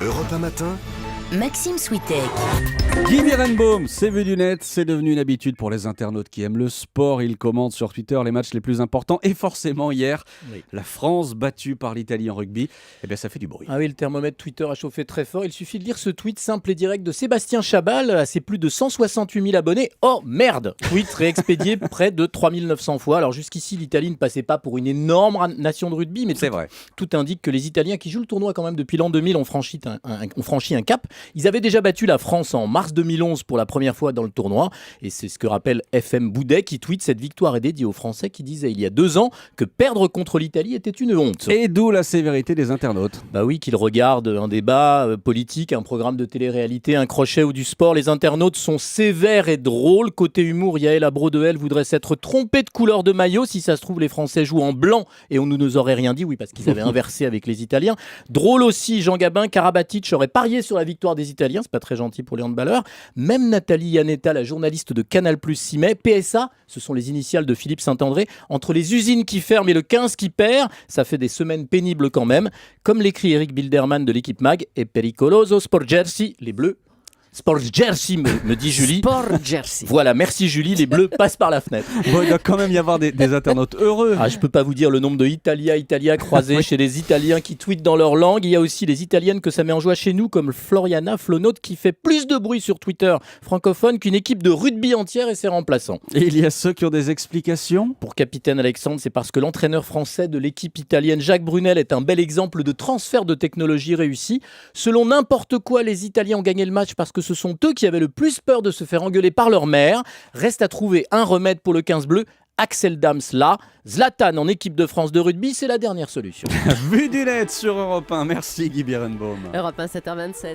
Europe 1 matin, Maxime Switek. Guy Birenbaum, c'est vu du net, c'est devenu une habitude pour les internautes qui aiment le sport. Il commente sur Twitter les matchs les plus importants. Et forcément, hier, la France battue par l'Italie en rugby. Eh bien, ça fait du bruit. Ah oui, le thermomètre Twitter a chauffé très fort. Il suffit de lire ce tweet simple et direct de Sébastien Chabal à ses plus de 168 000 abonnés. Oh merde! Tweet réexpédié près de 3900 fois. Alors jusqu'ici, l'Italie ne passait pas pour une énorme nation de rugby, mais C'est vrai. tout indique que les Italiens qui jouent le tournoi quand même depuis l'an 2000 ont franchi un cap. Ils avaient déjà battu la France en mars 2011 pour la première fois dans le tournoi. Et c'est ce que rappelle FM Boudet qui tweet: cette victoire est dédiée aux Français qui disaient il y a 2 ans que perdre contre l'Italie était une honte. Et d'où la sévérité des internautes. Bah oui, qu'ils regardent un débat politique, un programme de télé-réalité, un crochet ou du sport, les internautes sont sévères et drôles. Côté humour, Yael Abro-Dehel voudrait s'être trompé de couleur de maillot. Si ça se trouve, les Français jouent en blanc et on ne nous aurait rien dit. Oui, parce qu'ils avaient inversé avec les Italiens. Drôle aussi, Jean Gabin, Karabatic aurait parié sur la victoire des Italiens. C'est pas très gentil pour les handballeurs. Même Nathalie Yanetta, la journaliste de Canal+, s'y met. PSA, ce sont les initiales de Philippe Saint-André. Entre les usines qui ferment et le 15 qui perd, ça fait des semaines pénibles quand même. Comme l'écrit Eric Bilderman de l'équipe MAG, et pericoloso sport jersey, les bleus. Sport jersey, me dit Julie. Sport jersey. Voilà, merci Julie, les bleus passent par la fenêtre. Bon, il doit quand même y avoir des internautes heureux. Ah, je peux pas vous dire le nombre de Italia croisés chez les Italiens qui tweetent dans leur langue. Il y a aussi les Italiennes que ça met en joie chez nous, comme Floriana Flonaut, qui fait plus de bruit sur Twitter francophone qu'une équipe de rugby entière et ses remplaçants. Et il y a ceux qui ont des explications. Pour capitaine Alexandre, c'est parce que l'entraîneur français de l'équipe italienne, Jacques Brunel, est un bel exemple de transfert de technologie réussi. Selon n'importe quoi, les Italiens ont gagné le match parce que ce sont eux qui avaient le plus peur de se faire engueuler par leur mère. Reste à trouver un remède pour le 15 bleu. Axel Dams là. Zlatan en équipe de France de rugby, c'est la dernière solution. Vu du net sur Europe 1. Merci Guy Birenbaum. Europe 1, 7h27.